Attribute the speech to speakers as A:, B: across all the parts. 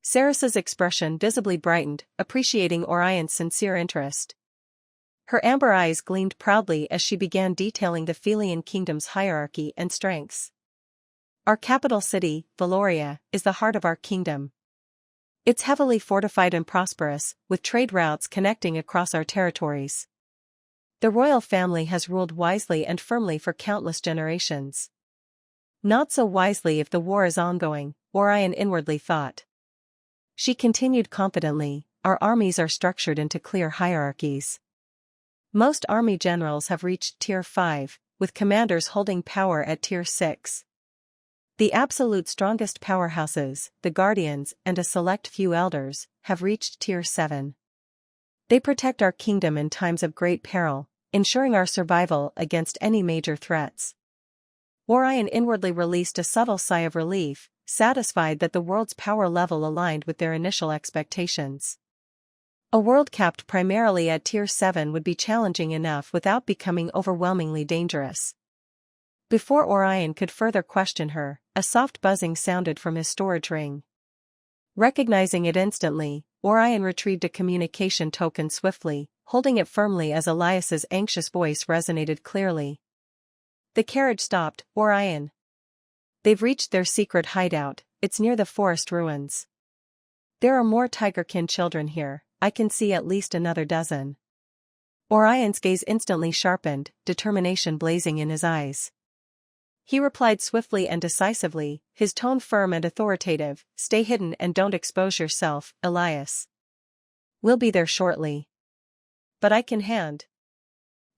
A: Saris's expression visibly brightened, appreciating Orion's sincere interest. Her amber eyes gleamed proudly as she began detailing the Felian kingdom's hierarchy and strengths. Our capital city, Valoria, is the heart of our kingdom. It's heavily fortified and prosperous, with trade routes connecting across our territories. The royal family has ruled wisely and firmly for countless generations. Not so wisely if the war is ongoing, Orion inwardly thought. She continued confidently, our armies are structured into clear hierarchies. Most army generals have reached Tier 5, with commanders holding power at Tier 6. The absolute strongest powerhouses, the Guardians and a select few elders, have reached Tier 7. They protect our kingdom in times of great peril, ensuring our survival against any major threats. Orion inwardly released a subtle sigh of relief, satisfied that the world's power level aligned with their initial expectations. A world capped primarily at Tier 7 would be challenging enough without becoming overwhelmingly dangerous. Before Orion could further question her, a soft buzzing sounded from his storage ring. Recognizing it instantly, Orion retrieved a communication token swiftly, holding it firmly as Elias's anxious voice resonated clearly. The carriage stopped, Orion. They've reached their secret hideout, it's near the forest ruins. There are more tigerkin children here, I can see at least another dozen. Orion's gaze instantly sharpened, determination blazing in his eyes. He replied swiftly and decisively, his tone firm and authoritative, stay hidden and don't expose yourself, Elias. We'll be there shortly. But I can hand.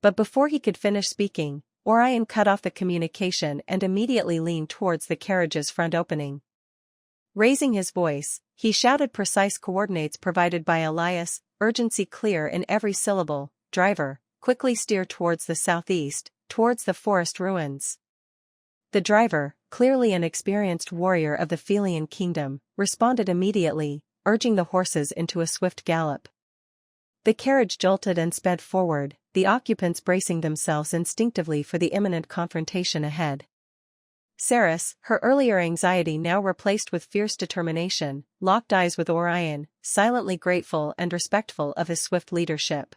A: But before he could finish speaking, Orion cut off the communication and immediately leaned towards the carriage's front opening. Raising his voice, he shouted precise coordinates provided by Elias, urgency clear in every syllable, driver, quickly steer towards the southeast, towards the forest ruins. The driver, clearly an experienced warrior of the Felian kingdom, responded immediately, urging the horses into a swift gallop. The carriage jolted and sped forward, the occupants bracing themselves instinctively for the imminent confrontation ahead. Saris, her earlier anxiety now replaced with fierce determination, locked eyes with Orion, silently grateful and respectful of his swift leadership.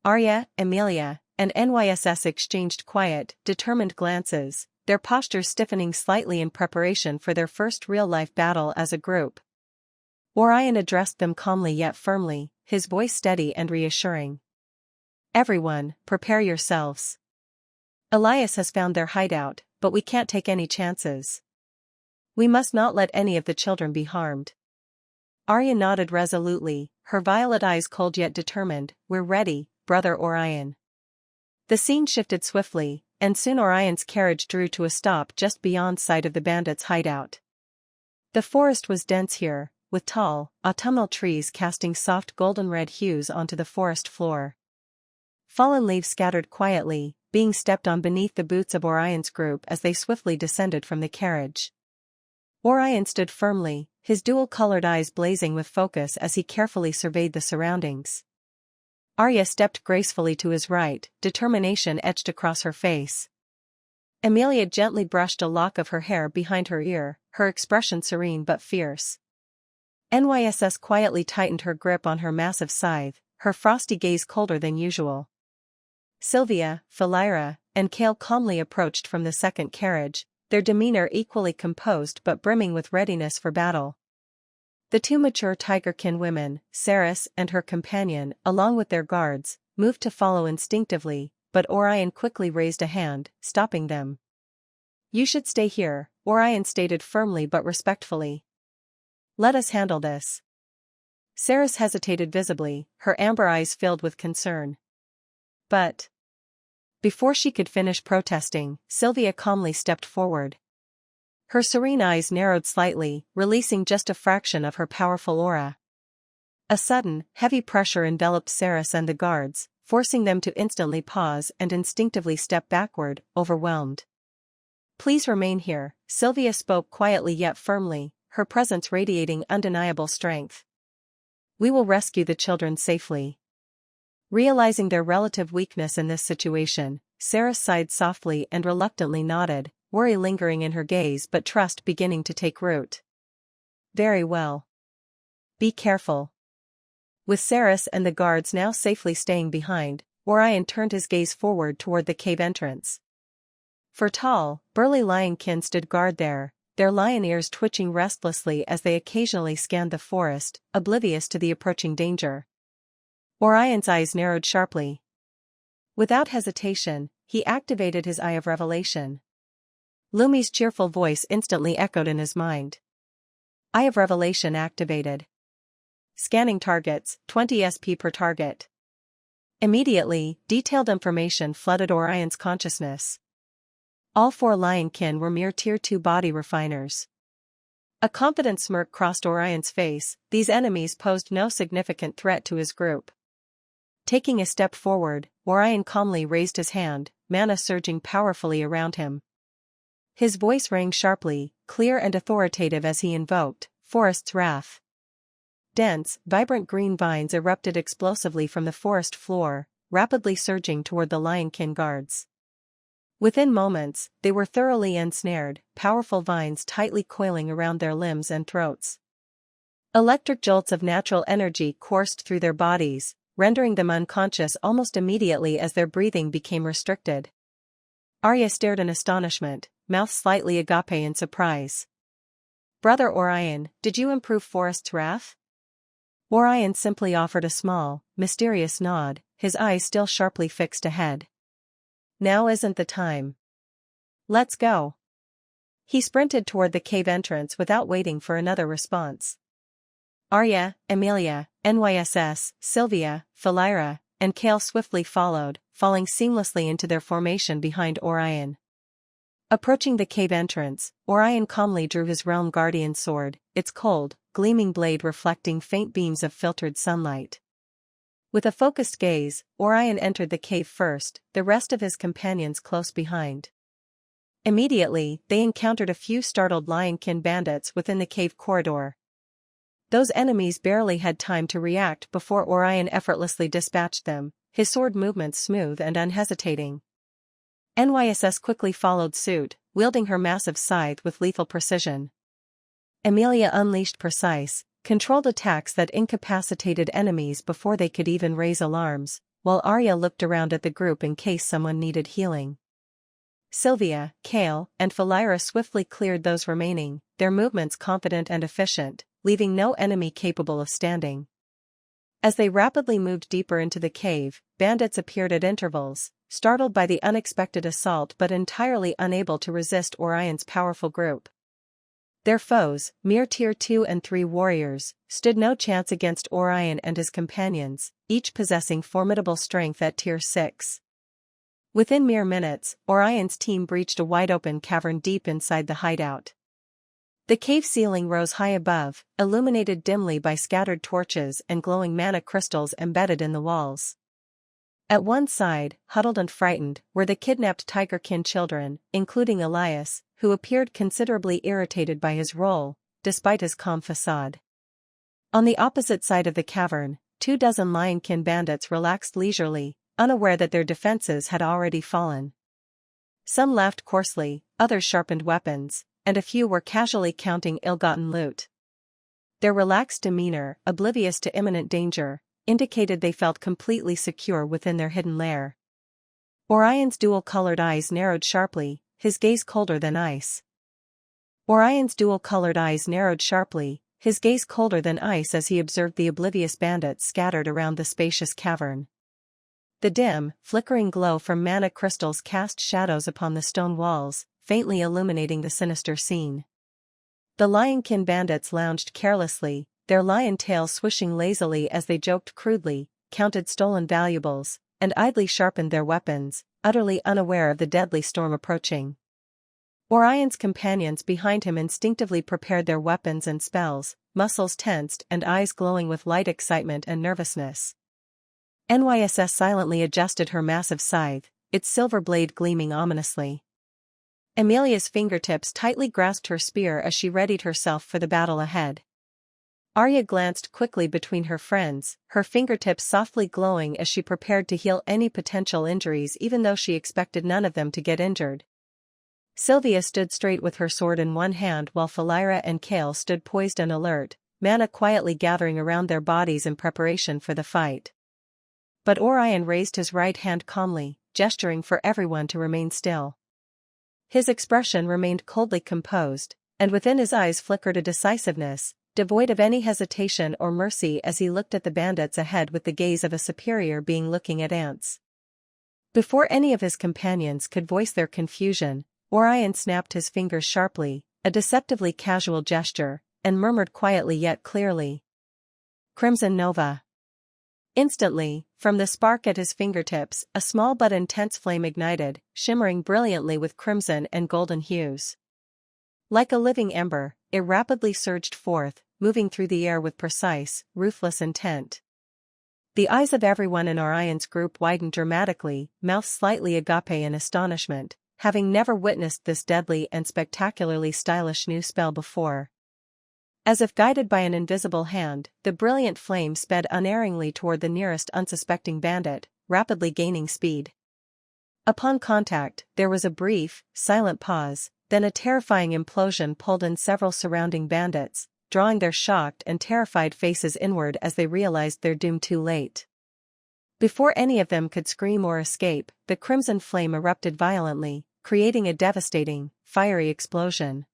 A: Arya, Emilia, and NYSS exchanged quiet, determined glances, their postures stiffening slightly in preparation for their first real-life battle as a group. Orion addressed them calmly yet firmly, his voice steady and reassuring. Everyone, prepare yourselves. Elias has found their hideout, but we can't take any chances. We must not let any of the children be harmed. Arya nodded resolutely, her violet eyes cold yet determined, we're ready, brother Orion. The scene shifted swiftly, and soon Orion's carriage drew to a stop just beyond sight of the bandits' hideout. The forest was dense here, with tall, autumnal trees casting soft golden-red hues onto the forest floor. Fallen leaves scattered quietly, being stepped on beneath the boots of Orion's group as they swiftly descended from the carriage. Orion stood firmly, his dual-colored eyes blazing with focus as he carefully surveyed the surroundings. Arya stepped gracefully to his right, determination etched across her face. Emilia gently brushed a lock of her hair behind her ear, her expression serene but fierce. NYSS quietly tightened her grip on her massive scythe, her frosty gaze colder than usual. Sylvia, Philira, and Kale calmly approached from the second carriage, their demeanor equally composed but brimming with readiness for battle. The two mature tigerkin women, Saris and her companion, along with their guards, moved to follow instinctively, but Orion quickly raised a hand, stopping them. You should stay here, Orion stated firmly but respectfully. Let us handle this. Saris hesitated visibly, her amber eyes filled with concern. But before she could finish protesting, Sylvia calmly stepped forward. Her serene eyes narrowed slightly, releasing just a fraction of her powerful aura. A sudden, heavy pressure enveloped Saris and the guards, forcing them to instantly pause and instinctively step backward, overwhelmed. Please remain here, Sylvia spoke quietly yet firmly, her presence radiating undeniable strength. We will rescue the children safely. Realizing their relative weakness in this situation, Saris sighed softly and reluctantly nodded, worry lingering in her gaze but trust beginning to take root. Very well. Be careful. With Saris and the guards now safely staying behind, Orion turned his gaze forward toward the cave entrance. For tall, burly lionkin stood guard there, their lion ears twitching restlessly as they occasionally scanned the forest, oblivious to the approaching danger. Orion's eyes narrowed sharply. Without hesitation, he activated his Eye of Revelation. Lumi's cheerful voice instantly echoed in his mind. Eye of Revelation activated. Scanning targets, 20 SP per target. Immediately, detailed information flooded Orion's consciousness. All 4 lionkin were mere Tier 2 body refiners. A confident smirk crossed Orion's face. These enemies posed no significant threat to his group. Taking a step forward, Orion calmly raised his hand, mana surging powerfully around him. His voice rang sharply, clear and authoritative as he invoked Forest's Wrath. Dense, vibrant green vines erupted explosively from the forest floor, rapidly surging toward the lionkin guards. Within moments, they were thoroughly ensnared, powerful vines tightly coiling around their limbs and throats. Electric jolts of natural energy coursed through their bodies, rendering them unconscious almost immediately as their breathing became restricted. Arya stared in astonishment, mouth slightly agape in surprise. "Brother Orion, did you improve Forest's Wrath?" Orion simply offered a small, mysterious nod, his eyes still sharply fixed ahead. "Now isn't the time. Let's go." He sprinted toward the cave entrance without waiting for another response. Arya, Emilia, NYSS, Sylvia, Valoria, and Kale swiftly followed, falling seamlessly into their formation behind Orion. Approaching the cave entrance, Orion calmly drew his realm guardian sword, its cold, gleaming blade reflecting faint beams of filtered sunlight. With a focused gaze, Orion entered the cave first, the rest of his companions close behind. Immediately, they encountered a few startled lionkin bandits within the cave corridor. Those enemies barely had time to react before Orion effortlessly dispatched them, his sword movements smooth and unhesitating. NYSS quickly followed suit, wielding her massive scythe with lethal precision. Emilia unleashed precise, controlled attacks that incapacitated enemies before they could even raise alarms, while Arya looked around at the group in case someone needed healing. Sylvia, Kale, and Valoria swiftly cleared those remaining, their movements confident and efficient, leaving no enemy capable of standing. As they rapidly moved deeper into the cave, bandits appeared at intervals, startled by the unexpected assault but entirely unable to resist Orion's powerful group. Their foes, mere Tier 2 and 3 warriors, stood no chance against Orion and his companions, each possessing formidable strength at Tier 6. Within mere minutes, Orion's team breached a wide-open cavern deep inside the hideout. The cave ceiling rose high above, illuminated dimly by scattered torches and glowing mana crystals embedded in the walls. At one side, huddled and frightened, were the kidnapped tigerkin children, including Elias, who appeared considerably irritated by his role, despite his calm facade. On the opposite side of the cavern, 24 lionkin bandits relaxed leisurely, unaware that their defenses had already fallen. Some laughed coarsely, others sharpened weapons, and a few were casually counting ill-gotten loot. Their relaxed demeanor, oblivious to imminent danger, indicated they felt completely secure within their hidden lair. Orion's dual-colored eyes narrowed sharply, his gaze colder than ice. Orion's dual-colored eyes narrowed sharply, his gaze colder than ice as he observed the oblivious bandits scattered around the spacious cavern. The dim, flickering glow from mana crystals cast shadows upon the stone walls, faintly illuminating the sinister scene. The lionkin bandits lounged carelessly, their lion tails swishing lazily as they joked crudely, counted stolen valuables, and idly sharpened their weapons, utterly unaware of the deadly storm approaching. Orion's companions behind him instinctively prepared their weapons and spells, muscles tensed and eyes glowing with light excitement and nervousness. NYSS silently adjusted her massive scythe, its silver blade gleaming ominously. Emilia's fingertips tightly grasped her spear as she readied herself for the battle ahead. Arya glanced quickly between her friends, her fingertips softly glowing as she prepared to heal any potential injuries even though she expected none of them to get injured. Sylvia stood straight with her sword in one hand while Valoria and Kale stood poised and alert, mana quietly gathering around their bodies in preparation for the fight. But Orion raised his right hand calmly, gesturing for everyone to remain still. His expression remained coldly composed, and within his eyes flickered a decisiveness, devoid of any hesitation or mercy as he looked at the bandits ahead with the gaze of a superior being looking at ants. Before any of his companions could voice their confusion, Orion snapped his fingers sharply, a deceptively casual gesture, and murmured quietly yet clearly, "Crimson Nova." Instantly, from the spark at his fingertips, a small but intense flame ignited, shimmering brilliantly with crimson and golden hues. Like a living ember, it rapidly surged forth, moving through the air with precise, ruthless intent. The eyes of everyone in Orion's group widened dramatically, mouths slightly agape in astonishment, having never witnessed this deadly and spectacularly stylish new spell before. As if guided by an invisible hand, the brilliant flame sped unerringly toward the nearest unsuspecting bandit, rapidly gaining speed. Upon contact, there was a brief, silent pause, then a terrifying implosion pulled in several surrounding bandits, drawing their shocked and terrified faces inward as they realized their doom too late. Before any of them could scream or escape, the crimson flame erupted violently, creating a devastating, fiery explosion.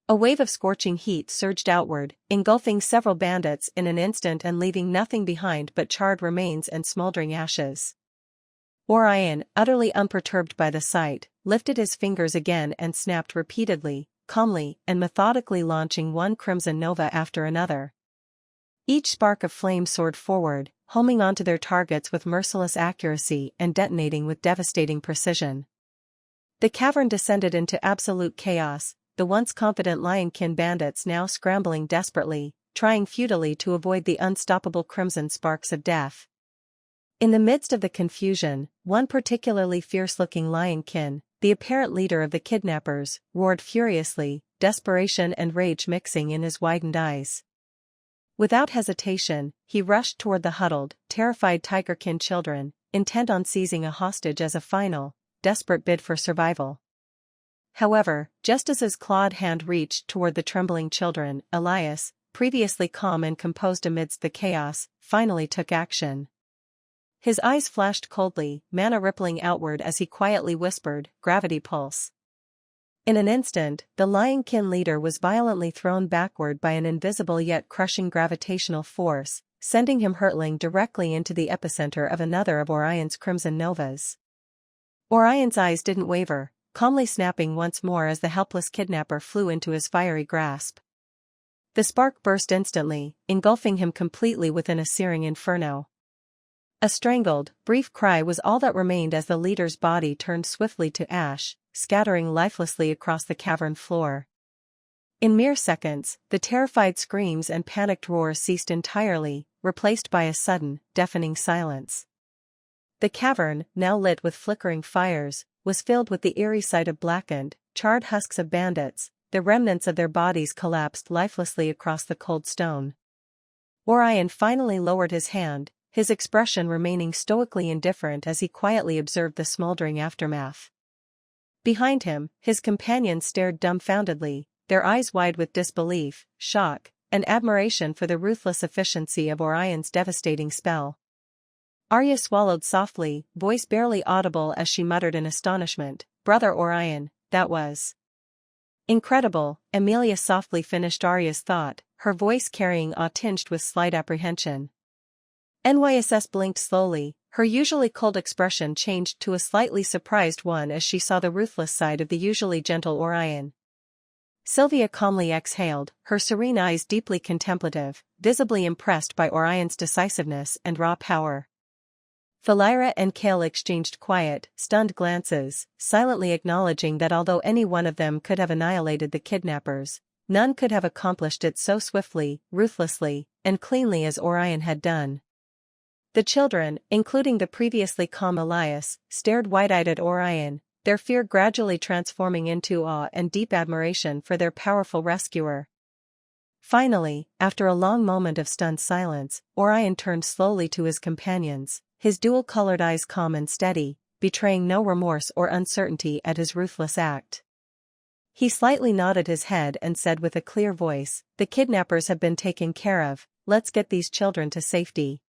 A: A wave of scorching heat surged outward, engulfing several bandits in an instant and leaving nothing behind but charred remains and smoldering ashes. Orion, utterly unperturbed by the sight, lifted his fingers again and snapped repeatedly, calmly and methodically launching one crimson nova after another. Each spark of flame soared forward, homing onto their targets with merciless accuracy and detonating with devastating precision. The cavern descended into absolute chaos, the once confident lionkin bandits now scrambling desperately, trying futilely to avoid the unstoppable crimson sparks of death. In the midst of the confusion, one particularly fierce-looking lionkin, the apparent leader of the kidnappers, roared furiously, desperation and rage mixing in his widened eyes. Without hesitation, he rushed toward the huddled, terrified tigerkin children, intent on seizing a hostage as a final, desperate bid for survival. However, just as his clawed hand reached toward the trembling children, Elias, previously calm and composed amidst the chaos, finally took action. His eyes flashed coldly, mana rippling outward as he quietly whispered, "Gravity pulse." In an instant, the lionkin leader was violently thrown backward by an invisible yet crushing gravitational force, sending him hurtling directly into the epicenter of another of Orion's crimson novas. Orion's eyes didn't waver, calmly snapping once more as the helpless kidnapper flew into his fiery grasp. The spark burst instantly, engulfing him completely within a searing inferno. A strangled, brief cry was all that remained as the leader's body turned swiftly to ash, scattering lifelessly across the cavern floor. In mere seconds, the terrified screams and panicked roars ceased entirely, replaced by a sudden, deafening silence. The cavern, now lit with flickering fires, was filled with the eerie sight of blackened, charred husks of bandits, the remnants of their bodies collapsed lifelessly across the cold stone. Orion finally lowered his hand, his expression remaining stoically indifferent as he quietly observed the smoldering aftermath. Behind him, his companions stared dumbfoundedly, their eyes wide with disbelief, shock, and admiration for the ruthless efficiency of Orion's devastating spell. Arya swallowed softly, voice barely audible as she muttered in astonishment, "Brother Orion, that was incredible." Amelia softly finished Arya's thought, her voice carrying awe tinged with slight apprehension. NYSS blinked slowly, her usually cold expression changed to a slightly surprised one as she saw the ruthless side of the usually gentle Orion. Sylvia calmly exhaled, her serene eyes deeply contemplative, visibly impressed by Orion's decisiveness and raw power. Valoria and Kale exchanged quiet, stunned glances, silently acknowledging that although any one of them could have annihilated the kidnappers, none could have accomplished it so swiftly, ruthlessly, and cleanly as Orion had done. The children, including the previously calm Elias, stared wide-eyed at Orion, their fear gradually transforming into awe and deep admiration for their powerful rescuer. Finally, after a long moment of stunned silence, Orion turned slowly to his companions, his dual-colored eyes calm and steady, betraying no remorse or uncertainty at his ruthless act. He slightly nodded his head and said with a clear voice, "The kidnappers have been taken care of, let's get these children to safety."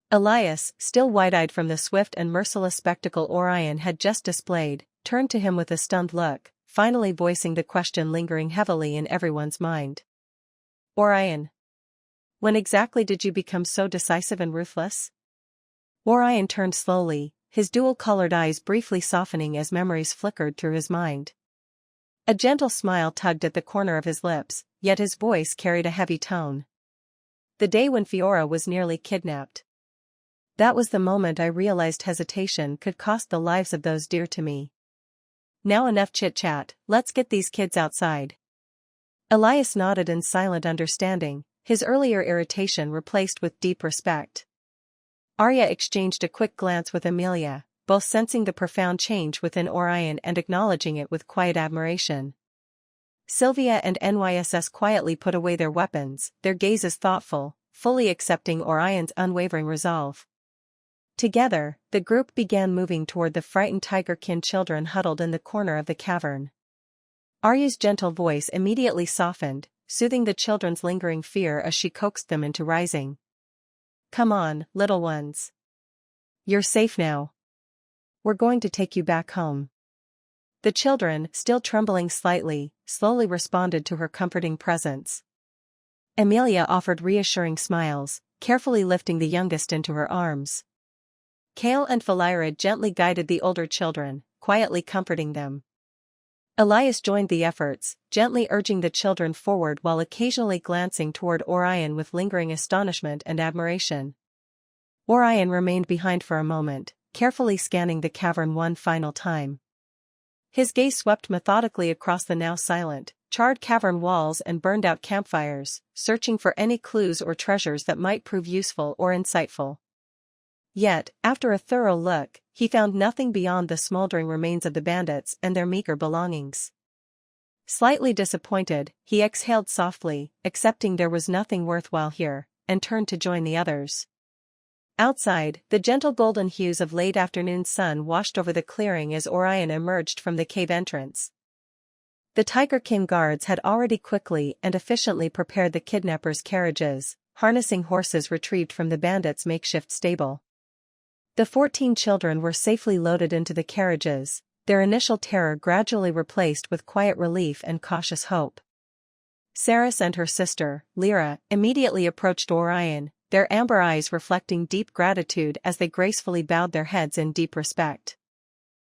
A: Elias, still wide-eyed from the swift and merciless spectacle Orion had just displayed, turned to him with a stunned look, finally voicing the question lingering heavily in everyone's mind. "Orion, when exactly did you become so decisive and ruthless?" Orion turned slowly, his dual-colored eyes briefly softening as memories flickered through his mind. A gentle smile tugged at the corner of his lips, yet his voice carried a heavy tone. "The day when Fiora was nearly kidnapped. That was the moment I realized hesitation could cost the lives of those dear to me. Now enough chit-chat, let's get these kids outside." Elias nodded in silent understanding, his earlier irritation replaced with deep respect. Arya exchanged a quick glance with Emilia, both sensing the profound change within Orion and acknowledging it with quiet admiration. Sylvia and NYSS quietly put away their weapons, their gazes thoughtful, fully accepting Orion's unwavering resolve. Together, the group began moving toward the frightened tigerkin children huddled in the corner of the cavern. Arya's gentle voice immediately softened, soothing the children's lingering fear as she coaxed them into rising. "Come on, little ones. You're safe now. We're going to take you back home." The children, still trembling slightly, slowly responded to her comforting presence. Emilia offered reassuring smiles, carefully lifting the youngest into her arms. Kale and Valoria gently guided the older children, quietly comforting them. Elias joined the efforts, gently urging the children forward while occasionally glancing toward Orion with lingering astonishment and admiration. Orion remained behind for a moment, carefully scanning the cavern one final time. His gaze swept methodically across the now silent, charred cavern walls and burned-out campfires, searching for any clues or treasures that might prove useful or insightful. Yet, after a thorough look, he found nothing beyond the smoldering remains of the bandits and their meager belongings. Slightly disappointed, he exhaled softly, accepting there was nothing worthwhile here, and turned to join the others. Outside, the gentle golden hues of late afternoon sun washed over the clearing as Orion emerged from the cave entrance. The tigerkin guards had already quickly and efficiently prepared the kidnappers' carriages, harnessing horses retrieved from the bandits' makeshift stable. The 14 children were safely loaded into the carriages, their initial terror gradually replaced with quiet relief and cautious hope. Saras and her sister, Lyra, immediately approached Orion, their amber eyes reflecting deep gratitude as they gracefully bowed their heads in deep respect.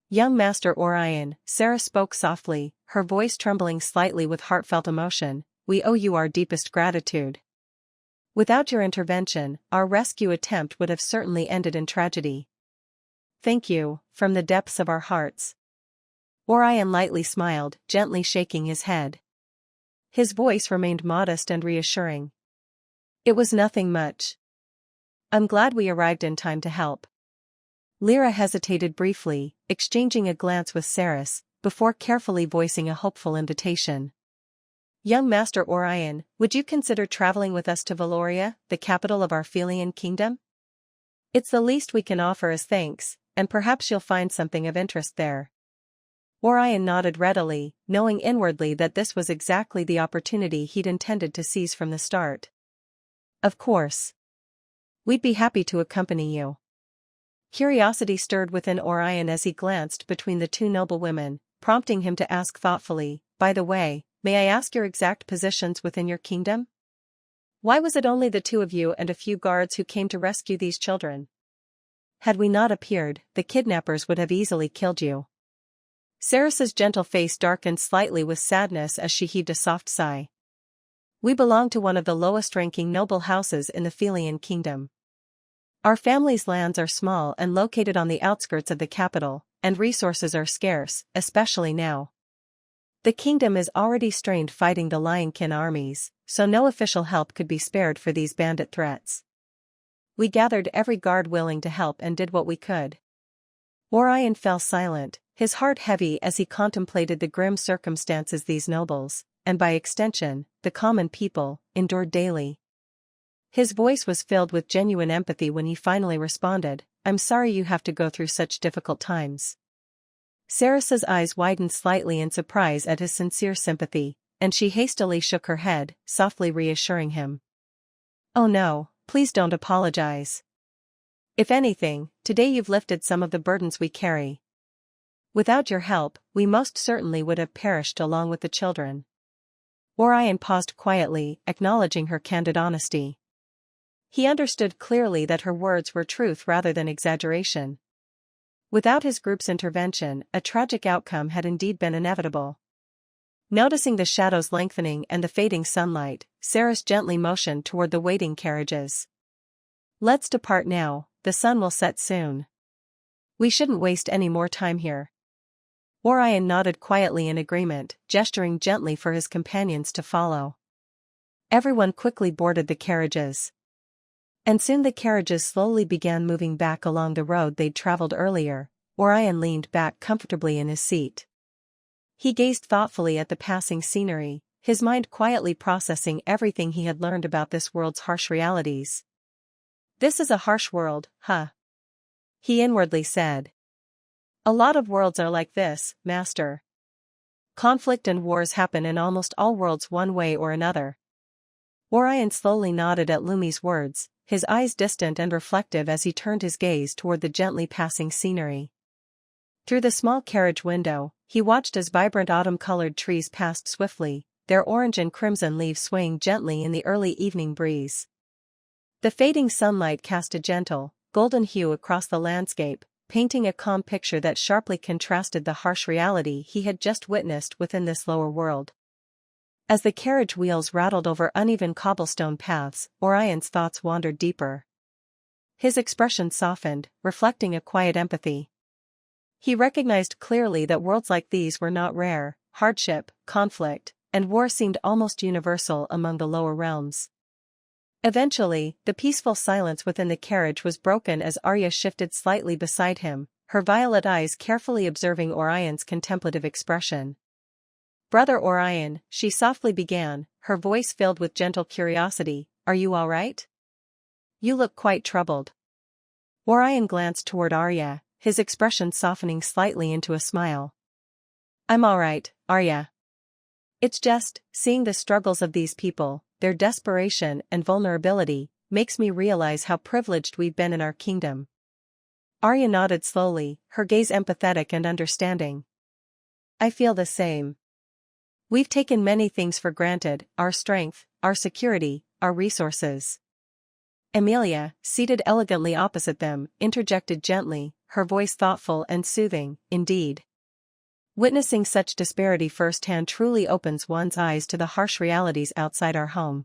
A: "Young Master Orion," Sarah spoke softly, her voice trembling slightly with heartfelt emotion, "we owe you our deepest gratitude. Without your intervention, our rescue attempt would have certainly ended in tragedy. Thank you, from the depths of our hearts." Orion lightly smiled, gently shaking his head. His voice remained modest and reassuring. "It was nothing much. I'm glad we arrived in time to help." Lyra hesitated briefly, exchanging a glance with Saras, before carefully voicing a hopeful invitation. "Young Master Orion, would you consider traveling with us to Valoria, the capital of our Felian kingdom? It's the least we can offer as thanks, and perhaps you'll find something of interest there." Orion nodded readily, knowing inwardly that this was exactly the opportunity he'd intended to seize from the start. "Of course. We'd be happy to accompany you." Curiosity stirred within Orion as he glanced between the two noble women, prompting him to ask thoughtfully, "By the way, may I ask your exact positions within your kingdom? Why was it only the two of you and a few guards who came to rescue these children? Had we not appeared, the kidnappers would have easily killed you." Saras's gentle face darkened slightly with sadness as she heaved a soft sigh. "We belong to one of the lowest-ranking noble houses in the Felian kingdom. Our family's lands are small and located on the outskirts of the capital, and resources are scarce, especially now. The kingdom is already strained fighting the Lionkin armies, so no official help could be spared for these bandit threats. We gathered every guard willing to help and did what we could." Orion fell silent, his heart heavy as he contemplated the grim circumstances these nobles, and by extension, the common people, endured daily. His voice was filled with genuine empathy when he finally responded, "I'm sorry you have to go through such difficult times." Saris's eyes widened slightly in surprise at his sincere sympathy, and she hastily shook her head, softly reassuring him. "Oh no, please don't apologize. If anything, today you've lifted some of the burdens we carry. Without your help, we most certainly would have perished along with the children." Orion paused quietly, acknowledging her candid honesty. He understood clearly that her words were truth rather than exaggeration. Without his group's intervention, a tragic outcome had indeed been inevitable. Noticing the shadows lengthening and the fading sunlight, Saris gently motioned toward the waiting carriages. "Let's depart now, the sun will set soon. We shouldn't waste any more time here." Orion nodded quietly in agreement, gesturing gently for his companions to follow. Everyone quickly boarded the carriages. And soon the carriages slowly began moving back along the road they'd traveled earlier. Orion leaned back comfortably in his seat. He gazed thoughtfully at the passing scenery, his mind quietly processing everything he had learned about this world's harsh realities. "This is a harsh world, huh?" he inwardly said. "A lot of worlds are like this, Master. Conflict and wars happen in almost all worlds one way or another." Orion slowly nodded at Lumi's words, his eyes distant and reflective as he turned his gaze toward the gently passing scenery. Through the small carriage window, he watched as vibrant autumn-colored trees passed swiftly, their orange and crimson leaves swaying gently in the early evening breeze. The fading sunlight cast a gentle, golden hue across the landscape, painting a calm picture that sharply contrasted the harsh reality he had just witnessed within this lower world. As the carriage wheels rattled over uneven cobblestone paths, Orion's thoughts wandered deeper. His expression softened, reflecting a quiet empathy. He recognized clearly that worlds like these were not rare. Hardship, conflict, and war seemed almost universal among the lower realms. Eventually, the peaceful silence within the carriage was broken as Arya shifted slightly beside him, her violet eyes carefully observing Orion's contemplative expression. "Brother Orion," she softly began, her voice filled with gentle curiosity, "are you all right? You look quite troubled." Orion glanced toward Arya, his expression softening slightly into a smile. "I'm all right, Arya. It's just, seeing the struggles of these people, their desperation and vulnerability, makes me realize how privileged we've been in our kingdom." Arya nodded slowly, her gaze empathetic and understanding. "I feel the same. We've taken many things for granted, our strength, our security, our resources." Emilia, seated elegantly opposite them, interjected gently, her voice thoughtful and soothing. "Indeed. Witnessing such disparity firsthand truly opens one's eyes to the harsh realities outside our home."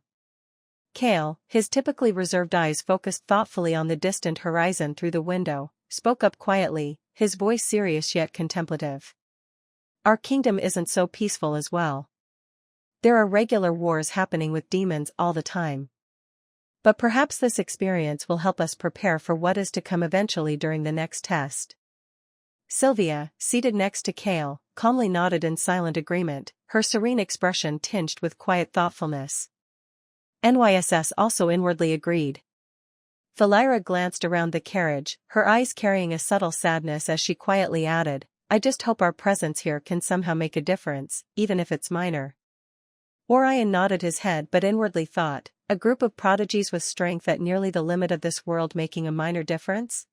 A: Kale, his typically reserved eyes focused thoughtfully on the distant horizon through the window, spoke up quietly, his voice serious yet contemplative. "Our kingdom isn't so peaceful as well. There are regular wars happening with demons all the time. But perhaps this experience will help us prepare for what is to come eventually during the next test." Sylvia, seated next to Kale, calmly nodded in silent agreement, her serene expression tinged with quiet thoughtfulness. NYSS also inwardly agreed. Valoria glanced around the carriage, her eyes carrying a subtle sadness as she quietly added, "I just hope our presence here can somehow make a difference, even if it's minor." Orion nodded his head but inwardly thought, a group of prodigies with strength at nearly the limit of this world making a minor difference?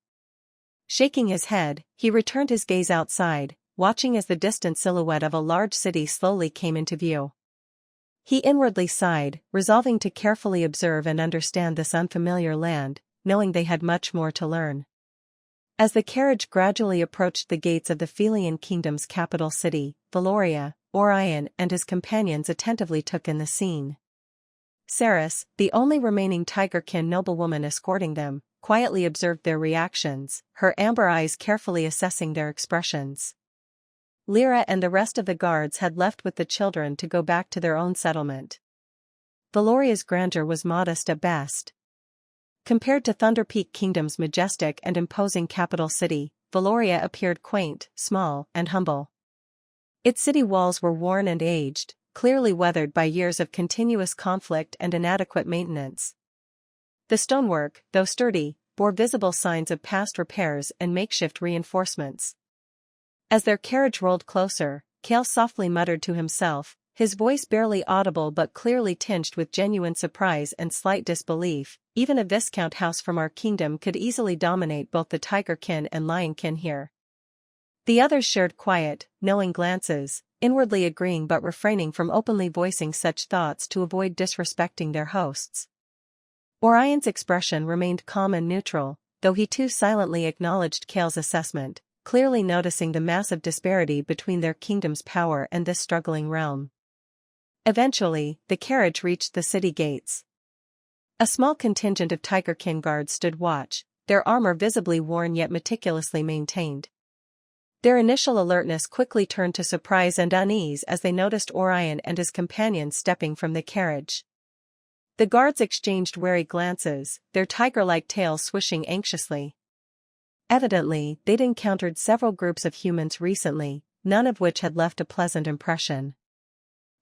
A: Shaking his head, he returned his gaze outside, watching as the distant silhouette of a large city slowly came into view. He inwardly sighed, resolving to carefully observe and understand this unfamiliar land, knowing they had much more to learn. As the carriage gradually approached the gates of the Felian kingdom's capital city, Valoria, Orion and his companions attentively took in the scene. Saris, the only remaining tigerkin noblewoman escorting them, quietly observed their reactions, her amber eyes carefully assessing their expressions. Lyra and the rest of the guards had left with the children to go back to their own settlement. Valoria's grandeur was modest at best. Compared to Thunder Peak Kingdom's majestic and imposing capital city, Valoria appeared quaint, small, and humble. Its city walls were worn and aged, clearly weathered by years of continuous conflict and inadequate maintenance. The stonework, though sturdy, bore visible signs of past repairs and makeshift reinforcements. As their carriage rolled closer, Kale softly muttered to himself, his voice barely audible but clearly tinged with genuine surprise and slight disbelief. Even a viscount house from our kingdom could easily dominate both the tigerkin and lionkin here. The others shared quiet, knowing glances, inwardly agreeing but refraining from openly voicing such thoughts to avoid disrespecting their hosts. Orion's expression remained calm and neutral, though he too silently acknowledged Kale's assessment, clearly noticing the massive disparity between their kingdom's power and this struggling realm. Eventually, the carriage reached the city gates. A small contingent of tigerkin guards stood watch, their armor visibly worn yet meticulously maintained. Their initial alertness quickly turned to surprise and unease as they noticed Orion and his companions stepping from the carriage. The guards exchanged wary glances, their tiger-like tails swishing anxiously. Evidently, they'd encountered several groups of humans recently, none of which had left a pleasant impression.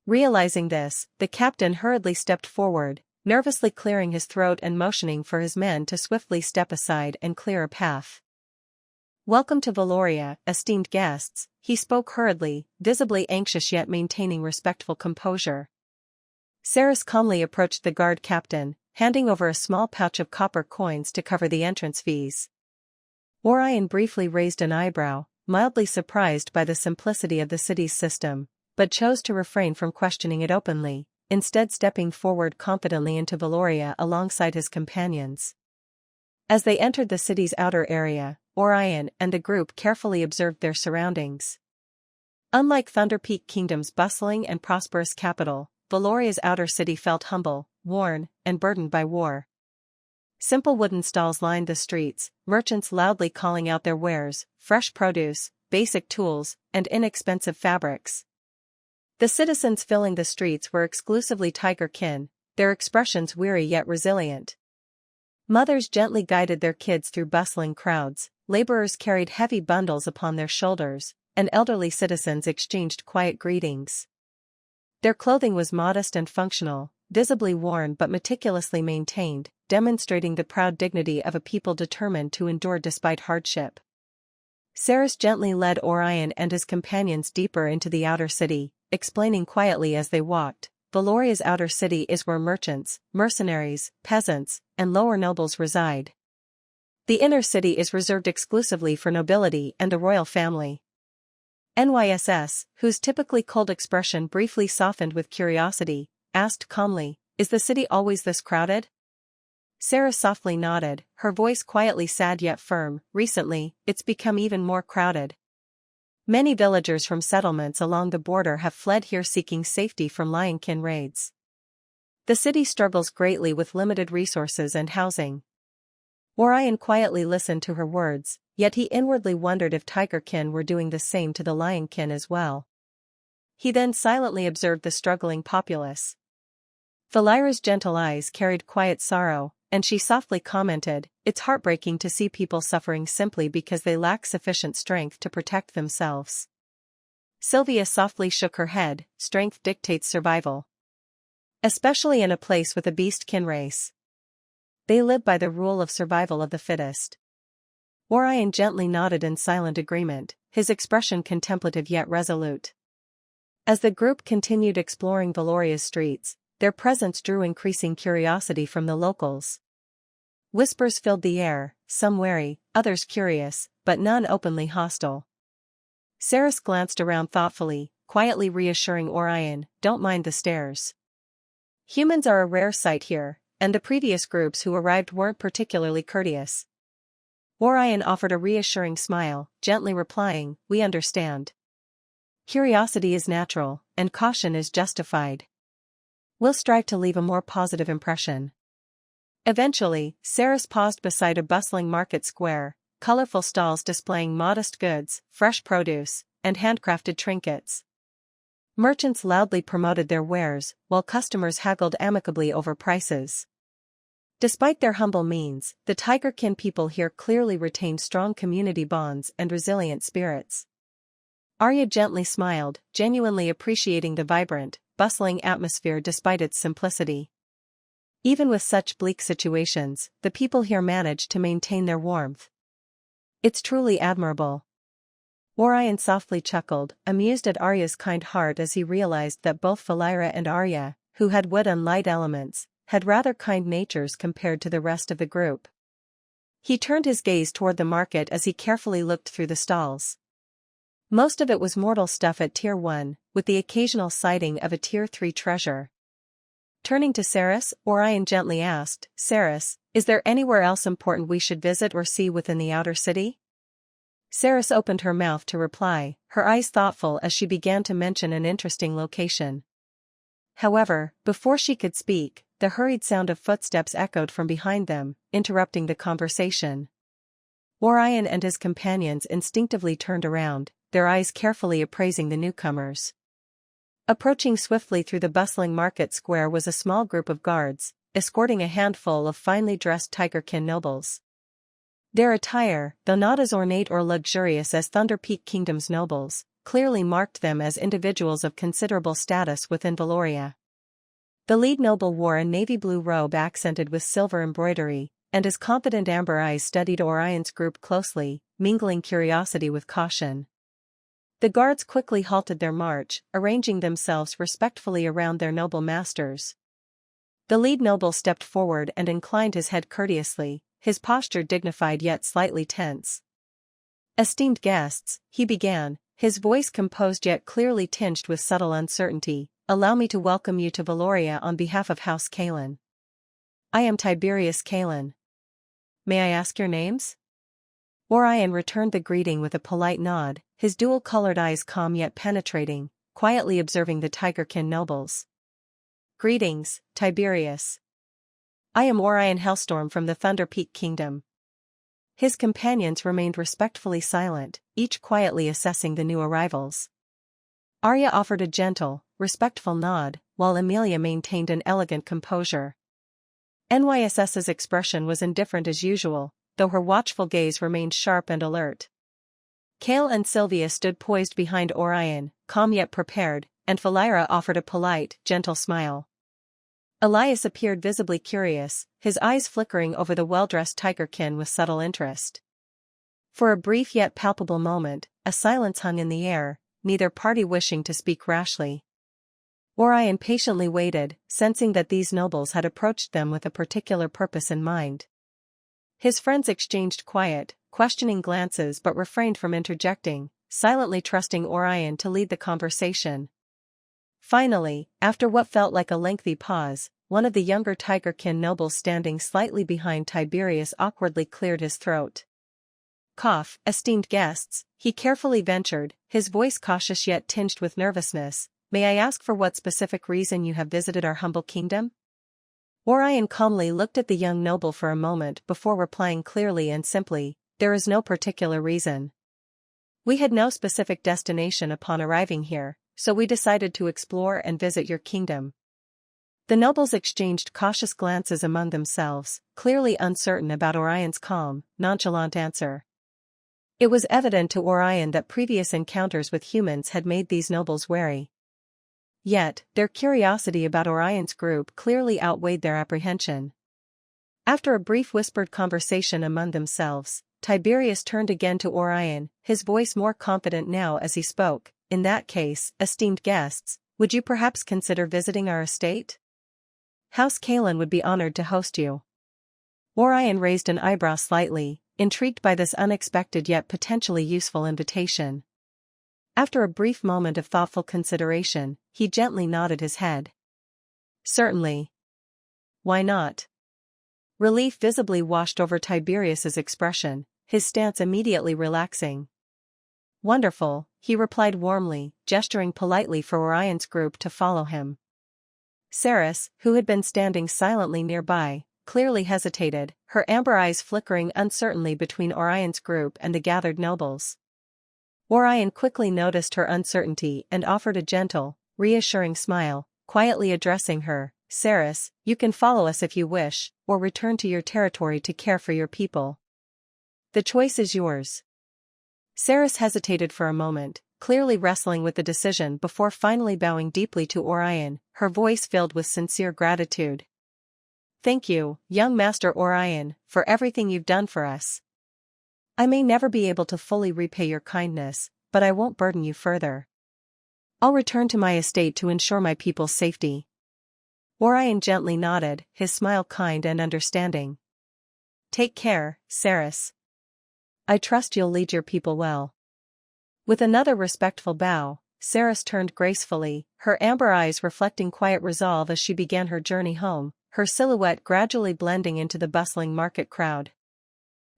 A: Realizing this, the captain hurriedly stepped forward, nervously clearing his throat and motioning for his men to swiftly step aside and clear a path. "Welcome to Valoria, esteemed guests," he spoke hurriedly, visibly anxious yet maintaining respectful composure. Saras calmly approached the guard captain, handing over a small pouch of copper coins to cover the entrance fees. Orion briefly raised an eyebrow, mildly surprised by the simplicity of the city's system, but chose to refrain from questioning it openly, instead stepping forward confidently into Valoria alongside his companions. As they entered the city's outer area, Orion and the group carefully observed their surroundings. Unlike Thunder Peak Kingdom's bustling and prosperous capital, Valoria's outer city felt humble, worn, and burdened by war. Simple wooden stalls lined the streets, merchants loudly calling out their wares, fresh produce, basic tools, and inexpensive fabrics. The citizens filling the streets were exclusively tigerkin, their expressions weary yet resilient. Mothers gently guided their kids through bustling crowds, laborers carried heavy bundles upon their shoulders, and elderly citizens exchanged quiet greetings. Their clothing was modest and functional, visibly worn but meticulously maintained, demonstrating the proud dignity of a people determined to endure despite hardship. Saras gently led Orion and his companions deeper into the outer city, explaining quietly as they walked, "Valoria's outer city is where merchants, mercenaries, peasants, and lower nobles reside. The inner city is reserved exclusively for nobility and the royal family." NYSS, whose typically cold expression briefly softened with curiosity, asked calmly, "Is the city always this crowded?" Sarah softly nodded, her voice quietly sad yet firm. "Recently, it's become even more crowded. Many villagers from settlements along the border have fled here seeking safety from lionkin raids. The city struggles greatly with limited resources and housing." Orion quietly listened to her words, yet he inwardly wondered if tigerkin were doing the same to the lionkin as well. He then silently observed the struggling populace. Valira's gentle eyes carried quiet sorrow, and she softly commented, "It's heartbreaking to see people suffering simply because they lack sufficient strength to protect themselves." Sylvia softly shook her head, "Strength dictates survival. Especially in a place with a beastkin race. They live by the rule of survival of the fittest." Orion gently nodded in silent agreement, his expression contemplative yet resolute. As the group continued exploring Valoria's streets, their presence drew increasing curiosity from the locals. Whispers filled the air, some wary, others curious, but none openly hostile. Saras glanced around thoughtfully, quietly reassuring Orion, "Don't mind the stares. Humans are a rare sight here, and the previous groups who arrived weren't particularly courteous." Orion offered a reassuring smile, gently replying, "We understand. Curiosity is natural, and caution is justified. We'll strive to leave a more positive impression." Eventually, Saras paused beside a bustling market square, colorful stalls displaying modest goods, fresh produce, and handcrafted trinkets. Merchants loudly promoted their wares, while customers haggled amicably over prices. Despite their humble means, the tigerkin people here clearly retained strong community bonds and resilient spirits. Arya gently smiled, genuinely appreciating the vibrant, bustling atmosphere despite its simplicity. Even with such bleak situations, the people here managed to maintain their warmth. "It's truly admirable." Orion softly chuckled, amused at Arya's kind heart as he realized that both Valoria and Arya, who had wood and light elements, had rather kind natures compared to the rest of the group. He turned his gaze toward the market as he carefully looked through the stalls. Most of it was mortal stuff at Tier 1, with the occasional sighting of a Tier 3 treasure. Turning to Saras, Orion gently asked, "Saras, is there anywhere else important we should visit or see within the outer city?" Saras opened her mouth to reply, her eyes thoughtful as she began to mention an interesting location. However, before she could speak, the hurried sound of footsteps echoed from behind them, interrupting the conversation. Orion and his companions instinctively turned around, their eyes carefully appraising the newcomers. Approaching swiftly through the bustling market square was a small group of guards, escorting a handful of finely dressed tigerkin nobles. Their attire, though not as ornate or luxurious as Thunder Peak Kingdom's nobles, clearly marked them as individuals of considerable status within Valoria. The lead noble wore a navy blue robe accented with silver embroidery, and his confident amber eyes studied Orion's group closely, mingling curiosity with caution. The guards quickly halted their march, arranging themselves respectfully around their noble masters. The lead noble stepped forward and inclined his head courteously, his posture dignified yet slightly tense. "Esteemed guests," he began, his voice composed yet clearly tinged with subtle uncertainty, "allow me to welcome you to Valoria on behalf of House Kaelin. I am Tiberius Kaelin. May I ask your names?" Orion returned the greeting with a polite nod, his dual-colored eyes calm yet penetrating, quietly observing the tigerkin nobles. "Greetings, Tiberius. I am Orion Hellstorm from the Thunder Peak Kingdom." His companions remained respectfully silent, each quietly assessing the new arrivals. Arya offered a gentle, respectful nod, while Emilia maintained an elegant composure. NYSS's expression was indifferent as usual, though her watchful gaze remained sharp and alert. Kale and Sylvia stood poised behind Orion, calm yet prepared, and Valeria offered a polite, gentle smile. Elias appeared visibly curious, his eyes flickering over the well-dressed tigerkin with subtle interest. For a brief yet palpable moment, a silence hung in the air, neither party wishing to speak rashly. Orion patiently waited, sensing that these nobles had approached them with a particular purpose in mind. His friends exchanged quiet, questioning glances but refrained from interjecting, silently trusting Orion to lead the conversation. Finally, after what felt like a lengthy pause, one of the younger tigerkin nobles standing slightly behind Tiberius awkwardly cleared his throat. "Cough, esteemed guests," he carefully ventured, his voice cautious yet tinged with nervousness, "may I ask for what specific reason you have visited our humble kingdom?" Orion calmly looked at the young noble for a moment before replying clearly and simply, "There is no particular reason. We had no specific destination upon arriving here, so we decided to explore and visit your kingdom." The nobles exchanged cautious glances among themselves, clearly uncertain about Orion's calm, nonchalant answer. It was evident to Orion that previous encounters with humans had made these nobles wary. Yet, their curiosity about Orion's group clearly outweighed their apprehension. After a brief whispered conversation among themselves, Tiberius turned again to Orion, his voice more confident now as he spoke. "In that case, esteemed guests, would you perhaps consider visiting our estate? House Kaelin would be honored to host you." Orion raised an eyebrow slightly, intrigued by this unexpected yet potentially useful invitation. After a brief moment of thoughtful consideration, he gently nodded his head. "Certainly. Why not?" Relief visibly washed over Tiberius's expression, his stance immediately relaxing. "Wonderful," he replied warmly, gesturing politely for Orion's group to follow him. Saras, who had been standing silently nearby, clearly hesitated, her amber eyes flickering uncertainly between Orion's group and the gathered nobles. Orion quickly noticed her uncertainty and offered a gentle, reassuring smile, quietly addressing her, "Saras, you can follow us if you wish, or return to your territory to care for your people. The choice is yours." Saras hesitated for a moment, clearly wrestling with the decision before finally bowing deeply to Orion, her voice filled with sincere gratitude. "Thank you, young Master Orion, for everything you've done for us. I may never be able to fully repay your kindness, but I won't burden you further. I'll return to my estate to ensure my people's safety." Orion gently nodded, his smile kind and understanding. "Take care, Saras. I trust you'll lead your people well." With another respectful bow, Saras turned gracefully, her amber eyes reflecting quiet resolve as she began her journey home, her silhouette gradually blending into the bustling market crowd.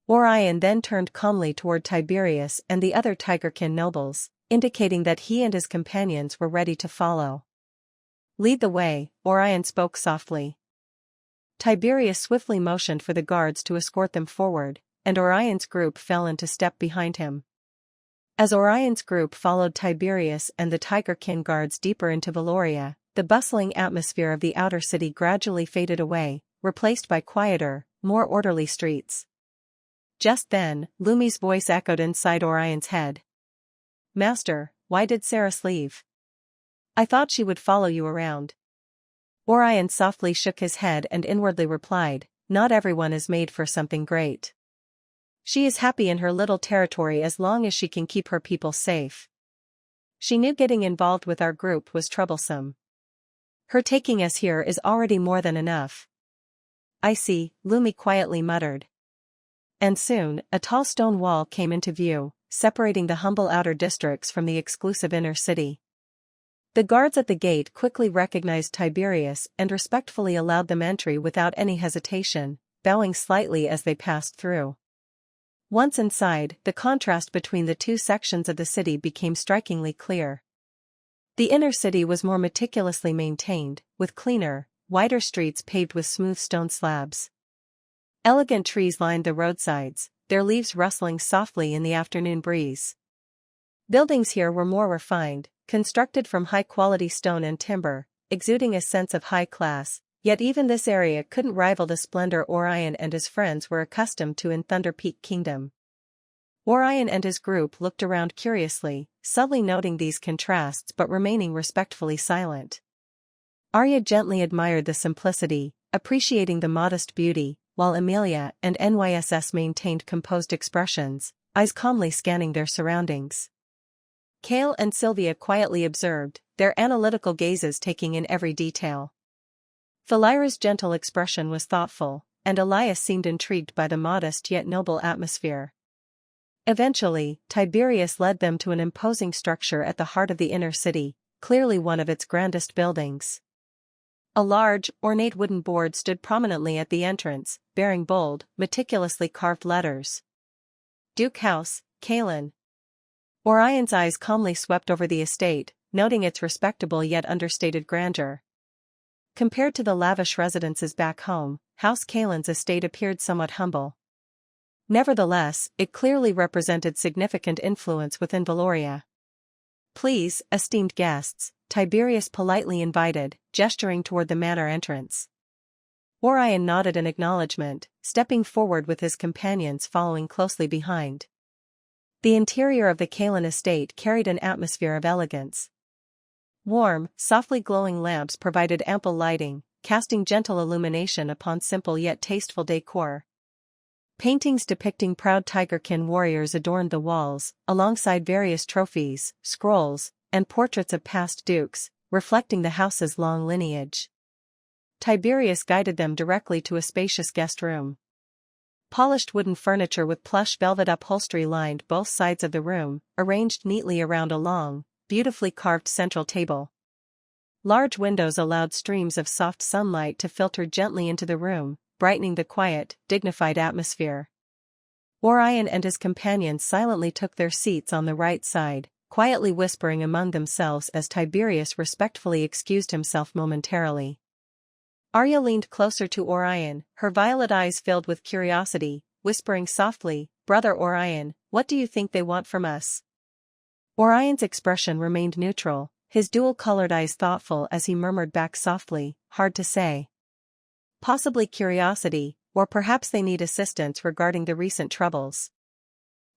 A: Orion then turned calmly toward Tiberius and the other Tigerkin nobles, indicating that he and his companions were ready to follow. "Lead the way," Orion spoke softly. Tiberius swiftly motioned for the guards to escort them forward, and Orion's group fell into step behind him. As Orion's group followed Tiberius and the Tigerkin guards deeper into Valoria, the bustling atmosphere of the outer city gradually faded away, replaced by quieter, more orderly streets. Just then, Lumi's voice echoed inside Orion's head. "Master, why did Saras leave? I thought she would follow you around." Orion softly shook his head and inwardly replied, "Not everyone is made for something great. She is happy in her little territory as long as she can keep her people safe. She knew getting involved with our group was troublesome. Her taking us here is already more than enough." "I see," Lumi quietly muttered. And soon, a tall stone wall came into view, separating the humble outer districts from the exclusive inner city. The guards at the gate quickly recognized Tiberius and respectfully allowed them entry without any hesitation, bowing slightly as they passed through. Once inside, the contrast between the two sections of the city became strikingly clear. The inner city was more meticulously maintained, with cleaner, wider streets paved with smooth stone slabs. Elegant trees lined the roadsides, their leaves rustling softly in the afternoon breeze. Buildings here were more refined, constructed from high-quality stone and timber, exuding a sense of high class, yet even this area couldn't rival the splendor Orion and his friends were accustomed to in Thunder Peak Kingdom. Orion and his group looked around curiously, subtly noting these contrasts but remaining respectfully silent. Arya gently admired the simplicity, appreciating the modest beauty, while Amelia and NYSS maintained composed expressions, eyes calmly scanning their surroundings. Kale and Sylvia quietly observed, their analytical gazes taking in every detail. Thalira's gentle expression was thoughtful, and Elias seemed intrigued by the modest yet noble atmosphere. Eventually, Tiberius led them to an imposing structure at the heart of the inner city, clearly one of its grandest buildings. A large, ornate wooden board stood prominently at the entrance, bearing bold, meticulously carved letters. "Duke House, Kalen." Orion's eyes calmly swept over the estate, noting its respectable yet understated grandeur. Compared to the lavish residences back home, House Kalen's estate appeared somewhat humble. Nevertheless, it clearly represented significant influence within Valoria. "Please, esteemed guests," Tiberius politely invited, gesturing toward the manor entrance. Orion nodded in acknowledgement, stepping forward with his companions following closely behind. The interior of the Kalen estate carried an atmosphere of elegance. Warm, softly glowing lamps provided ample lighting, casting gentle illumination upon simple yet tasteful decor. Paintings depicting proud Tigerkin warriors adorned the walls, alongside various trophies, scrolls, and portraits of past dukes, reflecting the house's long lineage. Tiberius guided them directly to a spacious guest room. Polished wooden furniture with plush velvet upholstery lined both sides of the room, arranged neatly around a long, beautifully carved central table. Large windows allowed streams of soft sunlight to filter gently into the room, brightening the quiet, dignified atmosphere. Orion and his companions silently took their seats on the right side, quietly whispering among themselves as Tiberius respectfully excused himself momentarily. Arya leaned closer to Orion, her violet eyes filled with curiosity, whispering softly, "Brother Orion, what do you think they want from us?" Orion's expression remained neutral, his dual-colored eyes thoughtful as he murmured back softly, "Hard to say. Possibly curiosity, or perhaps they need assistance regarding the recent troubles."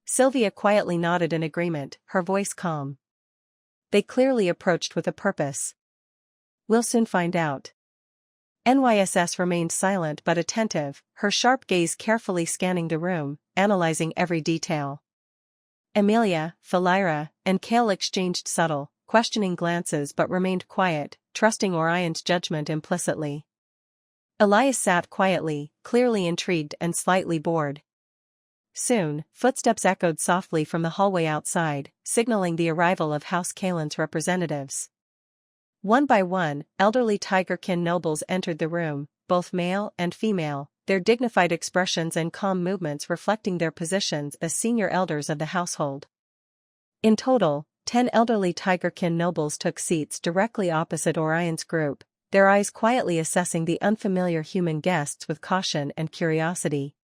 A: Sylvia quietly nodded in agreement, her voice calm. They clearly approached with a purpose. "We'll soon find out." NYSS remained silent but attentive, her sharp gaze carefully scanning the room, analyzing every detail. Emilia, Valoria, and Kale exchanged subtle, questioning glances but remained quiet, trusting Orion's judgment implicitly. Elias sat quietly, clearly intrigued and slightly bored. Soon, footsteps echoed softly from the hallway outside, signaling the arrival of House Kalen's representatives. One by one, elderly Tigerkin nobles entered the room, both male and female, their dignified expressions and calm movements reflecting their positions as senior elders of the household. In total, 10 elderly Tigerkin nobles took seats directly opposite Orion's group, their eyes quietly assessing the unfamiliar human guests with caution and curiosity.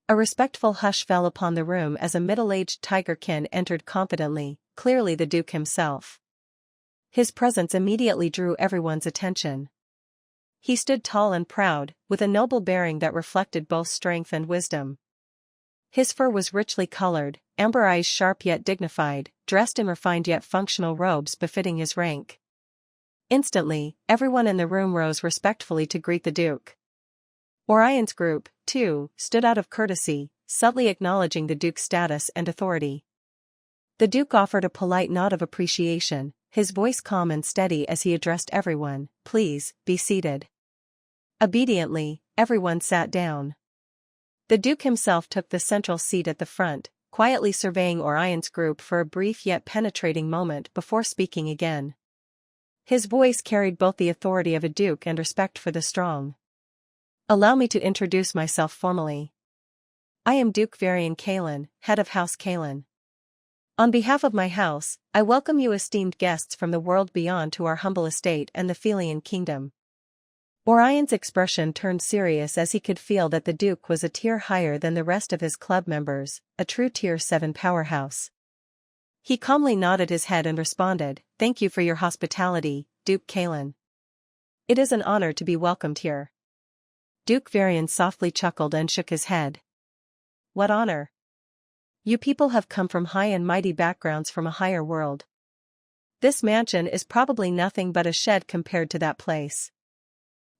A: A respectful hush fell upon the room as a middle-aged Tigerkin entered confidently, clearly the Duke himself. His presence immediately drew everyone's attention. He stood tall and proud, with a noble bearing that reflected both strength and wisdom. His fur was richly colored, amber eyes sharp yet dignified, dressed in refined yet functional robes befitting his rank. Instantly, everyone in the room rose respectfully to greet the Duke. Orion's group, too, stood out of courtesy, subtly acknowledging the Duke's status and authority. The Duke offered a polite nod of appreciation, his voice calm and steady as he addressed everyone. "Please, be seated." Obediently, everyone sat down. The Duke himself took the central seat at the front, quietly surveying Orion's group for a brief yet penetrating moment before speaking again. His voice carried both the authority of a duke and respect for the strong. "Allow me to introduce myself formally. I am Duke Varian Kalen, head of House Kalen. On behalf of my house, I welcome you esteemed guests from the world beyond to our humble estate and the Felian kingdom." Orion's expression turned serious as he could feel that the Duke was a tier higher than the rest of his club members, a true Tier 7 powerhouse. He calmly nodded his head and responded, "Thank you for your hospitality, Duke Kalen. It is an honor to be welcomed here." Duke Varian softly chuckled and shook his head. "What honor? You people have come from high and mighty backgrounds from a higher world. This mansion is probably nothing but a shed compared to that place."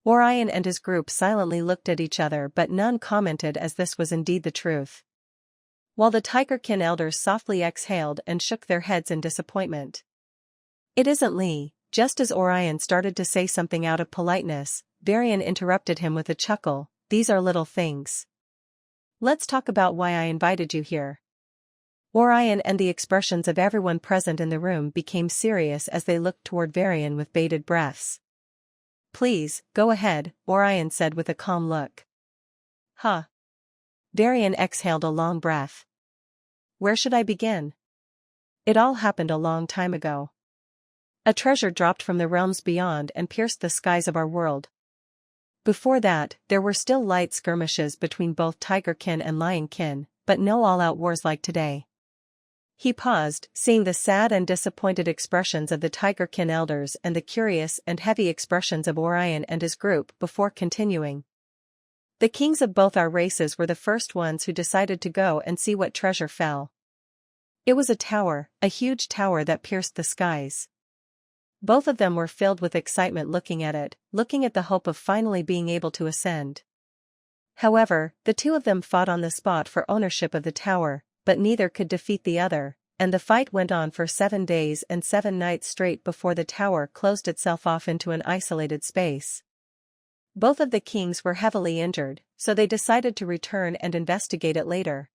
A: Orion and his group silently looked at each other, but none commented as this was indeed the truth. While the Tigerkin elders softly exhaled and shook their heads in disappointment. "It isn't Lee." Just as Orion started to say something out of politeness, Varian interrupted him with a chuckle, "These are little things. Let's talk about why I invited you here." Orion and the expressions of everyone present in the room became serious as they looked toward Varian with bated breaths. "Please, go ahead," Orion said with a calm look. "Huh." Varian exhaled a long breath. "Where should I begin? It all happened a long time ago. A treasure dropped from the realms beyond and pierced the skies of our world. Before that, there were still light skirmishes between both Tigerkin and Lionkin, but no all-out wars like today." He paused, seeing the sad and disappointed expressions of the Tigerkin elders and the curious and heavy expressions of Orion and his group before continuing. "The kings of both our races were the first ones who decided to go and see what treasure fell. It was a tower, a huge tower that pierced the skies. Both of them were filled with excitement looking at it, looking at the hope of finally being able to ascend. However, the two of them fought on the spot for ownership of the tower, but neither could defeat the other, and the fight went on for 7 days and 7 nights straight before the tower closed itself off into an isolated space. Both of the kings were heavily injured, so they decided to return and investigate it later.